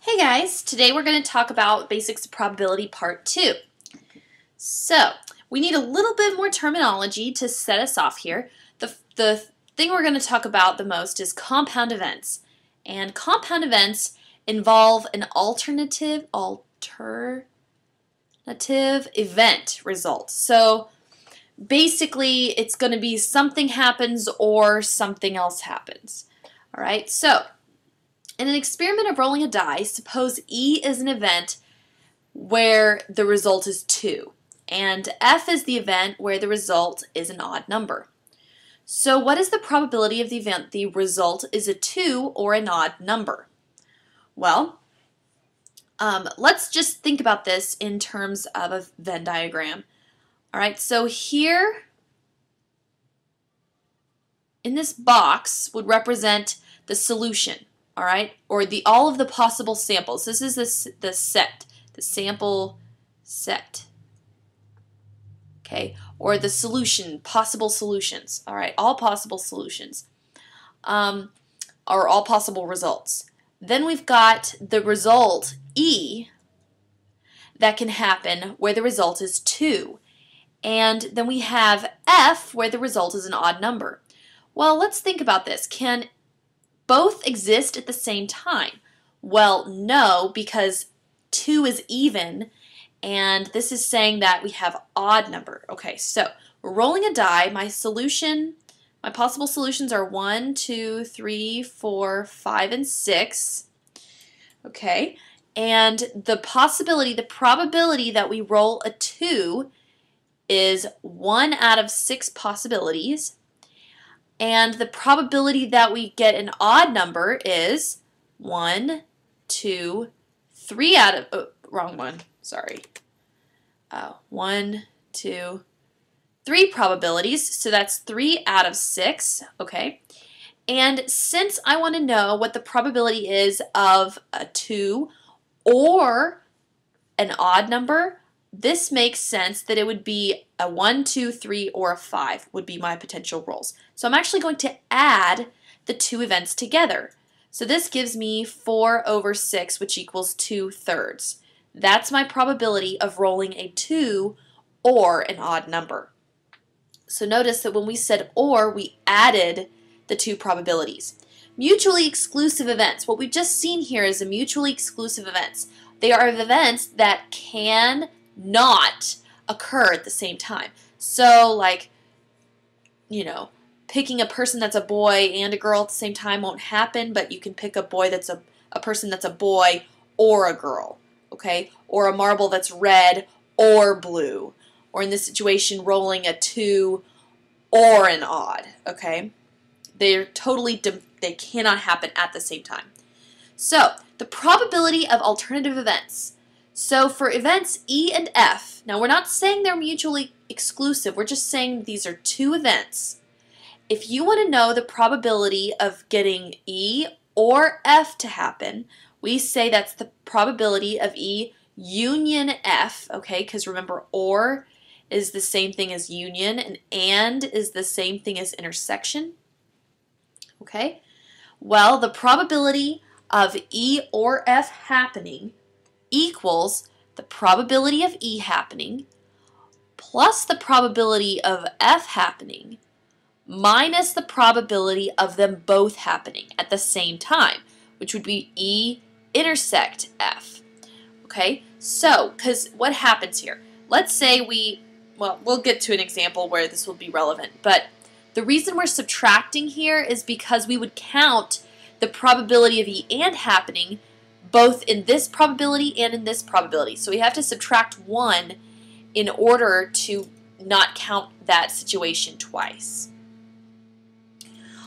Hey guys, today we're going to talk about Basics of Probability Part 2. So, we need a little bit more terminology to set us off here. The thing we're going to talk about the most is compound events. And compound events involve an alternative event result. So, basically, it's going to be something happens or something else happens. All right, so in an experiment of rolling a die, suppose E is an event where the result is 2, and F is the event where the result is an odd number. So what is the probability of the event the result is a 2 or an odd number? Well, let's just think about this in terms of a Venn diagram. All right, so here in this box would represent the solution. All right, or all of the possible samples. This is the sample set. Okay, or the solution, possible solutions. All right, all possible solutions, or all possible results. Then we've got the result E that can happen where the result is 2, and then we have F where the result is an odd number. Well, let's think about this. Can both exist at the same time? Well, no, because 2 is even, and this is saying that we have odd number. Okay, so we're rolling a die. My possible solutions are 1, 2, 3, 4, 5, and 6. Okay, and the probability that we roll a 2 is 1 out of 6 possibilities. And the probability that we get an odd number is 1, 2, 3 out of, wrong one, sorry. 1, 2, 3 probabilities, so that's 3 out of 6, okay? And since I want to know what the probability is of a 2 or an odd number, this makes sense that it would be a 1, 2, 3, or a 5 would be my potential rolls. So I'm actually going to add the two events together. So this gives me 4 over 6, which equals 2/3. That's my probability of rolling a 2 or an odd number. So notice that when we said or, we added the two probabilities. Mutually exclusive events. What we've just seen here is a mutually exclusive events. They are events that can not occur at the same time. So, like, picking a person that's a boy and a girl at the same time won't happen, but you can pick a boy that's a person that's a boy or a girl, okay? Or a marble that's red or blue. Or in this situation, rolling a 2 or an odd, okay? They cannot happen at the same time. So, the probability of alternative events. So for events E and F, now we're not saying they're mutually exclusive, we're just saying these are two events. If you want to know the probability of getting E or F to happen, we say that's the probability of E union F, okay, because remember or is the same thing as union and is the same thing as intersection, okay? Well, the probability of E or F happening equals the probability of E happening plus the probability of F happening minus the probability of them both happening at the same time, which would be E intersect F. Okay, so, because what happens here? Let's say we'll get to an example where this will be relevant, but the reason we're subtracting here is because we would count the probability of E and happening both in this probability and in this probability. So we have to subtract 1 in order to not count that situation twice.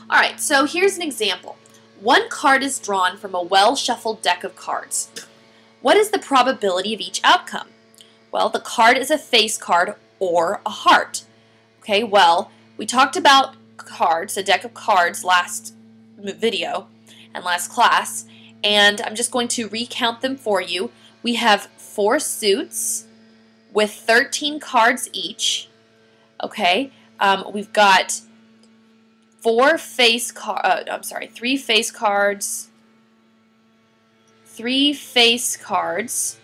Alright, so here's an example. One card is drawn from a well-shuffled deck of cards. What is the probability of each outcome? Well, the card is a face card or a heart. Okay, well, we talked about cards, a deck of cards last video and last class, and I'm just going to recount them for you. We have 4 suits with 13 cards each. Okay, we've got 3 face cards, 3 face cards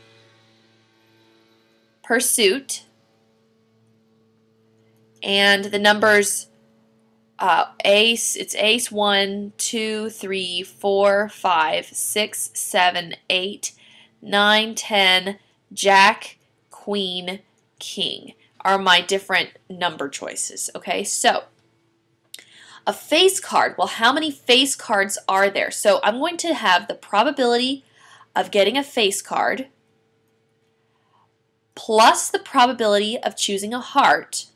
per suit, and the numbers it's ace 1, 2, 3, 4, 5, 6, 7, 8, 9, 10, jack, queen, king are my different number choices. Okay, so a face card, well, how many face cards are there? So I'm going to have the probability of getting a face card plus the probability of choosing a heart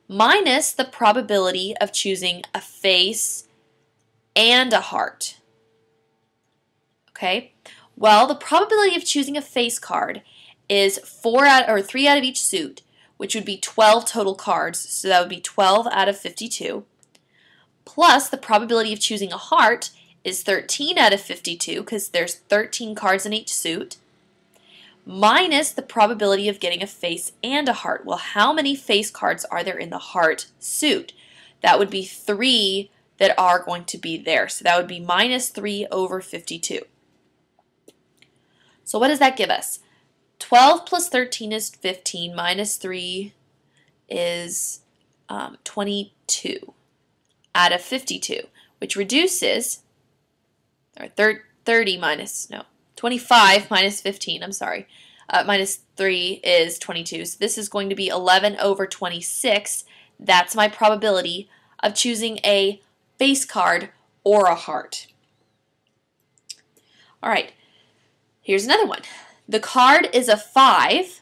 minus the probability of choosing a face and a heart. Okay? Well, the probability of choosing a face card is 3 out of each suit, which would be 12 total cards, so that would be 12 out of 52. Plus, the probability of choosing a heart is 13 out of 52, because there's 13 cards in each suit, minus the probability of getting a face and a heart. Well, how many face cards are there in the heart suit? That would be 3 that are going to be there. So that would be minus 3 over 52. So what does that give us? 12 plus 13 is 15, minus 3 is 22 out of 52, which reduces, or 25 minus 15, I'm sorry, minus 3 is 22. So this is going to be 11 over 26. That's my probability of choosing a face card or a heart. All right, here's another one. The card is a 5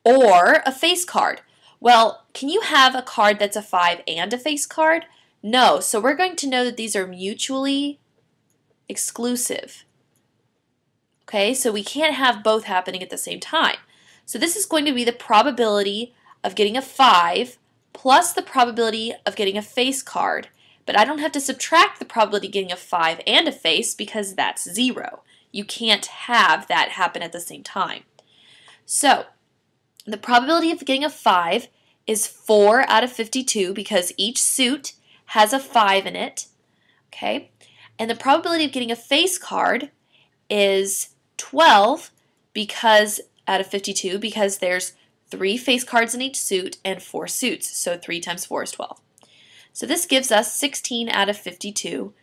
or a face card. Well, can you have a card that's a 5 and a face card? No, so we're going to know that these are mutually exclusive. Okay, so we can't have both happening at the same time. So this is going to be the probability of getting a 5 plus the probability of getting a face card. But I don't have to subtract the probability of getting a 5 and a face because that's 0. You can't have that happen at the same time. So the probability of getting a 5 is 4 out of 52 because each suit has a 5 in it. Okay, and the probability of getting a face card is 12 because out of 52 because there's 3 face cards in each suit and 4 suits. So 3 times 4 is 12. So this gives us 16 out of 52,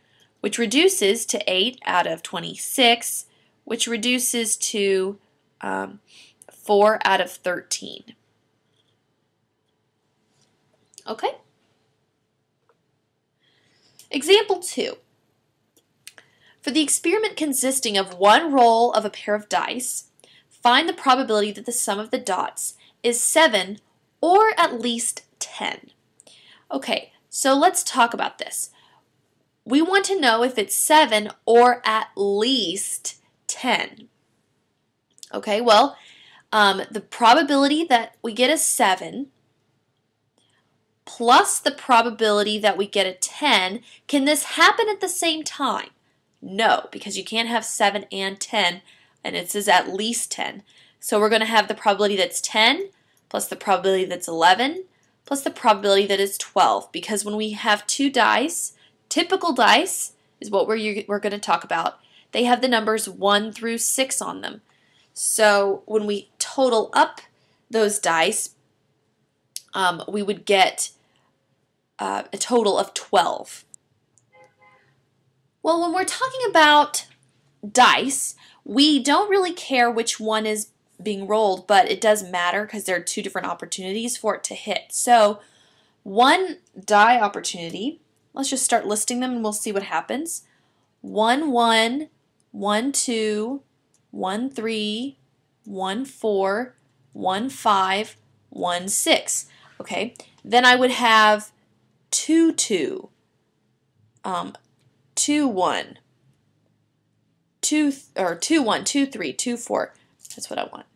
which reduces to 8 out of 26, which reduces to 4 out of 13. Okay? Example 2. For the experiment consisting of one roll of a pair of dice, find the probability that the sum of the dots is 7 or at least 10. Okay, so let's talk about this. We want to know if it's 7 or at least 10. Okay, well, the probability that we get a 7 plus the probability that we get a 10, can this happen at the same time? No, because you can't have 7 and 10, and it says at least 10. So we're going to have the probability that's 10 plus the probability that's 11 plus the probability that is 12, because when we have 2 dice, typical dice is what we're going to talk about. They have the numbers 1 through 6 on them. So when we total up those dice, we would get a total of 12. Well, when we're talking about dice, we don't really care which one is being rolled, but it does matter because there are 2 different opportunities for it to hit. So one die opportunity, let's just start listing them and we'll see what happens. 1, 1, 1, 2, 1, 3, 1, 4, 1, 5, 1, 6. Okay, then I would have 2, 2, 2, 1, 2, 1, 2, 3, 2, 4. That's what I want.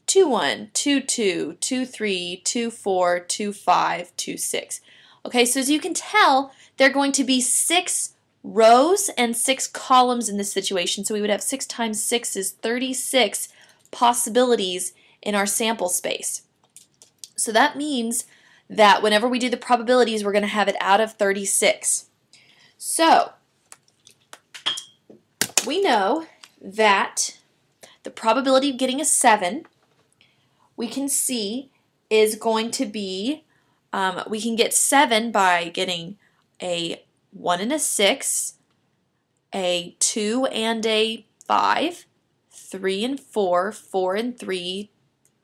2, 1, 2, 2, 2, 3, 2, 4, 2, 5, 2, 6. Okay, so as you can tell, there are going to be 6 rows and 6 columns in this situation. So we would have 6 times 6 is 36 possibilities in our sample space. So that means that whenever we do the probabilities, we're going to have it out of 36. So we know that the probability of getting a 7, we can see, is going to be, we can get 7 by getting a 1 and a 6, a 2 and a 5, 3 and 4, 4 and 3,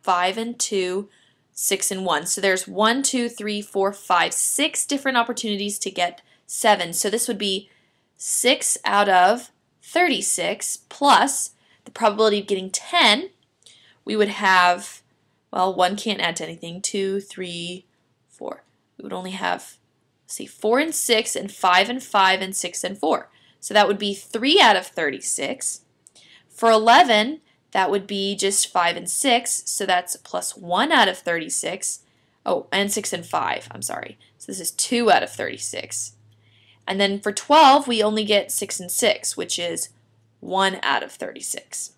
5 and 2, 6 and 1. So there's 1, 2, 3, 4, 5, 6 different opportunities to get 7. So this would be 6 out of 36 plus the probability of getting 10. We would have, well, 1 can't add to anything, 2, 3, 4. We would only have, let's see, 4 and 6 and 5 and 5 and 6 and 4. So that would be 3 out of 36. For 11, that would be just 5 and 6, so that's plus 1 out of 36. Oh, and 6 and 5, I'm sorry. So this is 2 out of 36. And then for 12, we only get 6 and 6, which is 1 out of 36.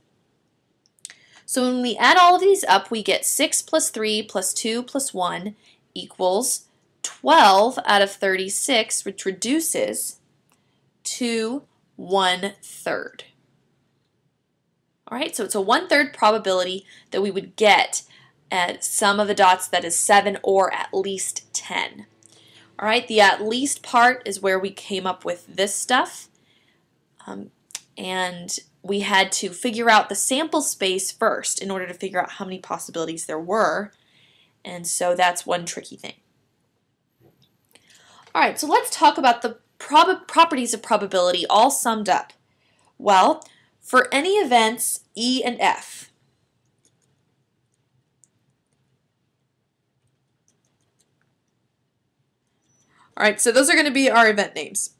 So when we add all of these up, we get 6 plus 3 plus 2 plus 1 equals 12 out of 36, which reduces to 1/3. All right, so it's a 1/3 probability that we would get at sum of the dots that is 7 or at least 10. All right, the at least part is where we came up with this stuff. And we had to figure out the sample space first in order to figure out how many possibilities there were. And so that's one tricky thing. All right, so let's talk about the properties of probability all summed up. Well, for any events E and F, all right, so those are going to be our event names.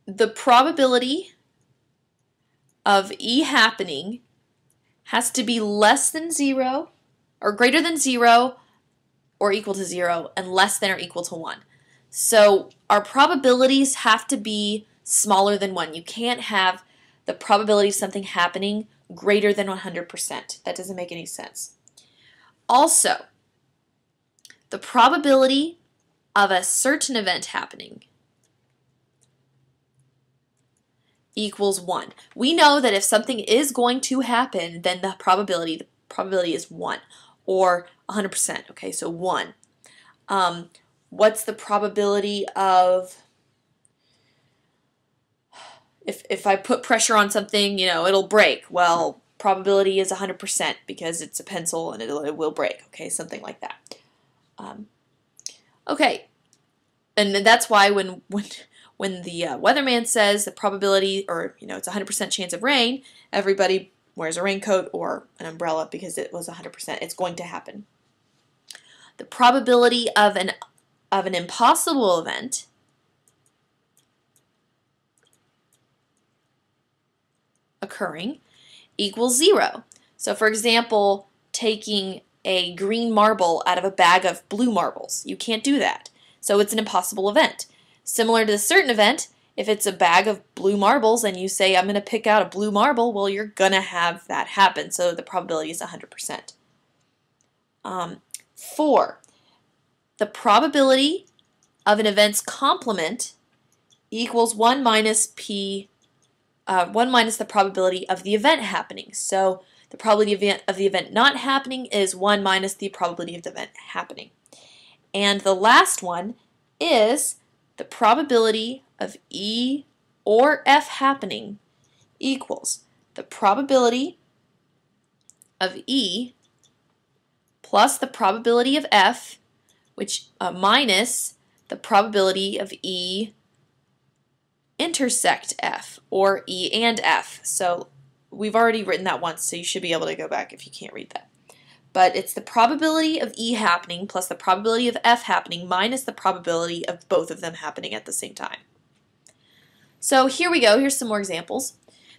The probability of E happening has to be less than 0 or greater than 0 or equal to 0 and less than or equal to 1. So our probabilities have to be smaller than 1. You can't have the probability of something happening greater than 100%. That doesn't make any sense. Also, the probability of a certain event happening equals 1. We know that if something is going to happen, then the probability is 1 or 100%. Okay, so 1. What's the probability of, if I put pressure on something, you know, it'll break? Well, probability is 100% because it's a pencil and it will break. Okay, something like that. Okay, and that's why when the weatherman says the probability, or you know, it's 100% chance of rain, everybody wears a raincoat or an umbrella because it was 100%. It's going to happen. The probability of an impossible event occurring equals 0. So for example, taking a green marble out of a bag of blue marbles. You can't do that. So it's an impossible event. Similar to a certain event, if it's a bag of blue marbles and you say, I'm going to pick out a blue marble, well, you're going to have that happen. So the probability is 100%. 4. The probability of an event's complement equals 1 minus the probability of the event happening. So the probability of the event not happening is 1 minus the probability of the event happening. And the last one is the probability of E or F happening equals the probability of E plus the probability of F, which minus the probability of E intersect F, or E and F. So we've already written that once, so you should be able to go back if you can't read that. But it's the probability of E happening plus the probability of F happening minus the probability of both of them happening at the same time. So here we go. Here's some more examples.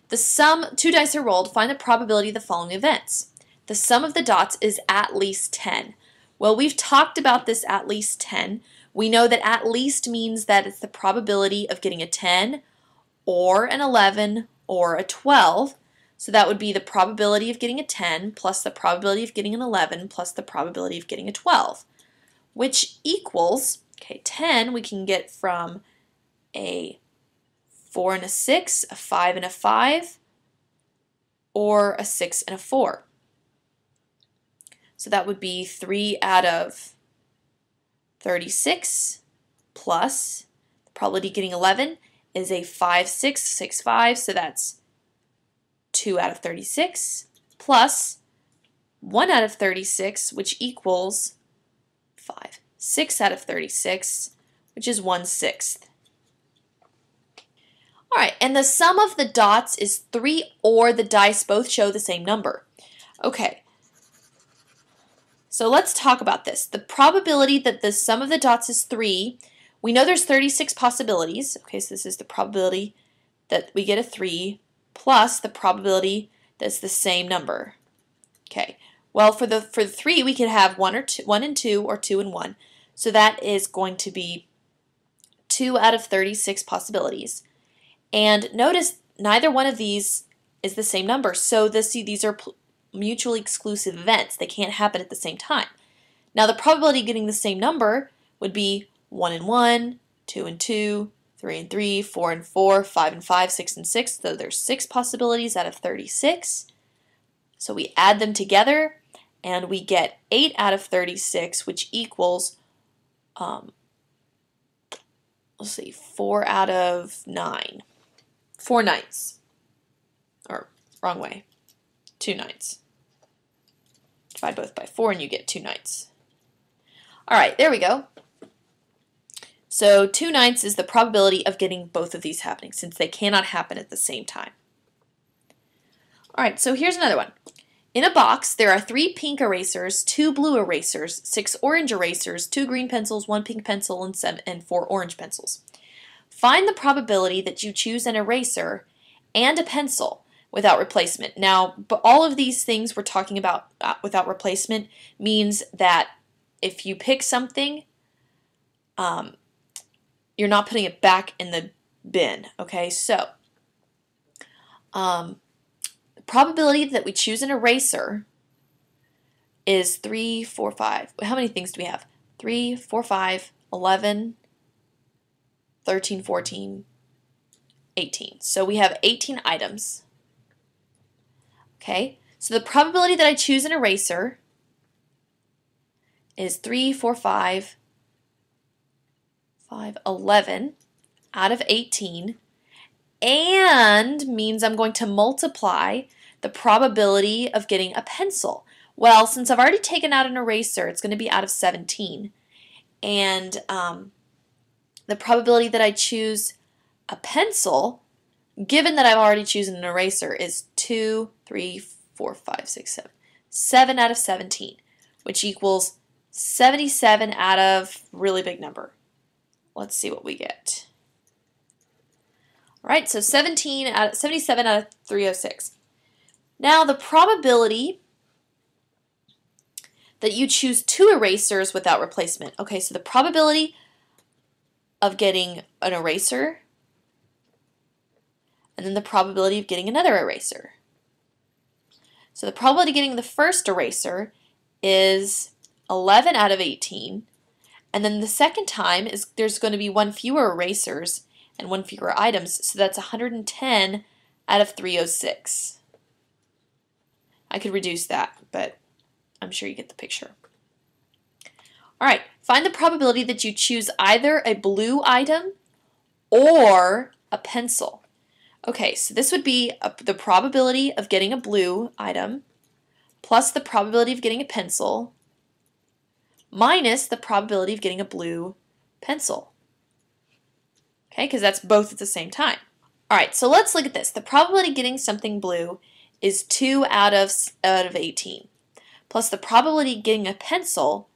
The sum, 2 dice are rolled, find the probability of the following events. The sum of the dots is at least 10. Well, we've talked about this at least 10. We know that at least means that it's the probability of getting a 10 or an 11 or a 12. So that would be the probability of getting a 10 plus the probability of getting an 11 plus the probability of getting a 12, which equals, okay, 10 we can get from a 4 and a 6, a 5 and a 5, or a 6 and a 4. So that would be 3 out of 36 plus the probability of getting 11 is a 5, 6, 6, 5, so that's 2 out of 36 plus 1 out of 36, which equals 5. 6 out of 36, which is 1/6. All right, and the sum of the dots is 3, or the dice both show the same number. Okay, so let's talk about this. The probability that the sum of the dots is 3, we know there's 36 possibilities. Okay, so this is the probability that we get a 3 plus the probability that's the same number. Okay, well for the 3 we could have 1 and 2 or 2 and 1. So that is going to be 2 out of 36 possibilities. And notice neither one of these is the same number. So these are mutually exclusive events. They can't happen at the same time. Now the probability of getting the same number would be 1 and 1, 2 and 2, 3 and 3, 4 and 4, 5 and 5, 6 and 6. So there's 6 possibilities out of 36. So we add them together and we get 8 out of 36, which equals, let's see, 4 out of 9. 4 ninths. Or, wrong way. 2 ninths. Divide both by 4 and you get 2 ninths. Alright, there we go. So 2 ninths is the probability of getting both of these happening, since they cannot happen at the same time. Alright, so here's another one. In a box, there are 3 pink erasers, 2 blue erasers, 6 orange erasers, 2 green pencils, 1 pink pencil, and 4 orange pencils. Find the probability that you choose an eraser and a pencil without replacement. Now, but all of these things we're talking about without replacement means that if you pick something, you're not putting it back in the bin. Okay, so the probability that we choose an eraser is 3, 4, 5. How many things do we have? 3, 4, 5, 11, 13, 14, 18. So we have 18 items. Okay, so the probability that I choose an eraser is 3, 4, 5, 11 out of 18, and means I'm going to multiply the probability of getting a pencil. Well, since I've already taken out an eraser, it's going to be out of 17, and the probability that I choose a pencil, given that I've already chosen an eraser, is 2, 3, 4, 5, 6, 7. 7 out of 17, which equals 77 out of really big number. Let's see what we get. All right, so 77 out of 306. Now the probability that you choose 2 erasers without replacement. Okay, so the probability of getting an eraser, and then the probability of getting another eraser. So the probability of getting the first eraser is 11 out of 18, and then the second time is there's going to be 1 fewer erasers and 1 fewer items, so that's 110 out of 306. I could reduce that, but I'm sure you get the picture. All right, find the probability that you choose either a blue item or a pencil. Okay, so this would be the probability of getting a blue item plus the probability of getting a pencil minus the probability of getting a blue pencil. Okay, because that's both at the same time. All right, so let's look at this. The probability of getting something blue is 2 out of 18. Plus the probability of getting a pencil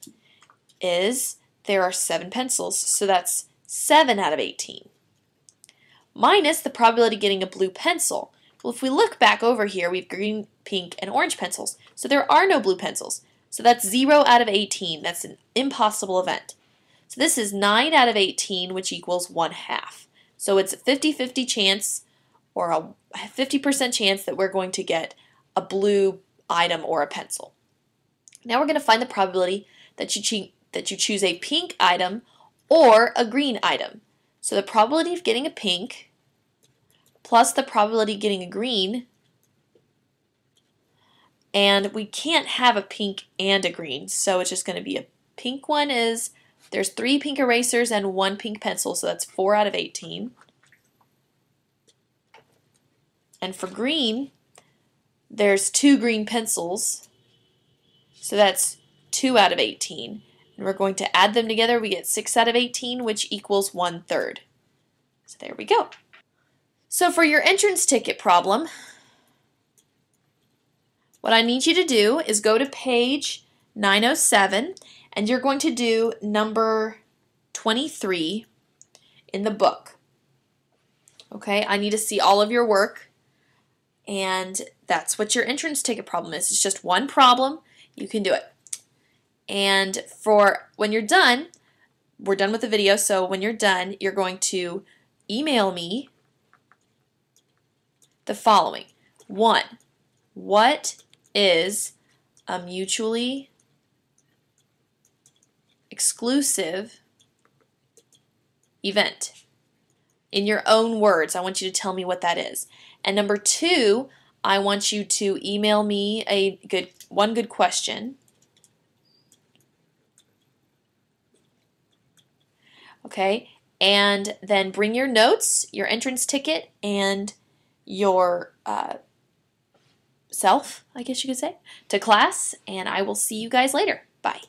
is there are 7 pencils, so that's 7 out of 18. Minus the probability of getting a blue pencil. Well, if we look back over here, we have green, pink, and orange pencils, so there are no blue pencils. So that's 0 out of 18. That's an impossible event. So this is 9 out of 18, which equals 1/2. So it's a 50-50 chance, or a 50% chance that we're going to get a blue item or a pencil. Now we're going to find the probability that you choose a pink item or a green item. So the probability of getting a pink plus the probability of getting a green And we can't have a pink and a green, so it's just going to be a pink one is, there's 3 pink erasers and 1 pink pencil, so that's 4 out of 18. And for green, there's 2 green pencils, so that's 2 out of 18. And we're going to add them together, we get 6 out of 18, which equals 1/3. So there we go. So for your entrance ticket problem, what I need you to do is go to page 907, and you're going to do number 23 in the book. Okay, I need to see all of your work, and that's what your entrance ticket problem is. It's just one problem. You can do it. And for when you're done, we're done with the video, so when you're done, you're going to email me the following. 1. What is a mutually exclusive event? In your own words, I want you to tell me what that is. And number 2, I want you to email me one good question. Okay, and then bring your notes, your entrance ticket, and your self, I guess you could say, to class, and I will see you guys later. Bye.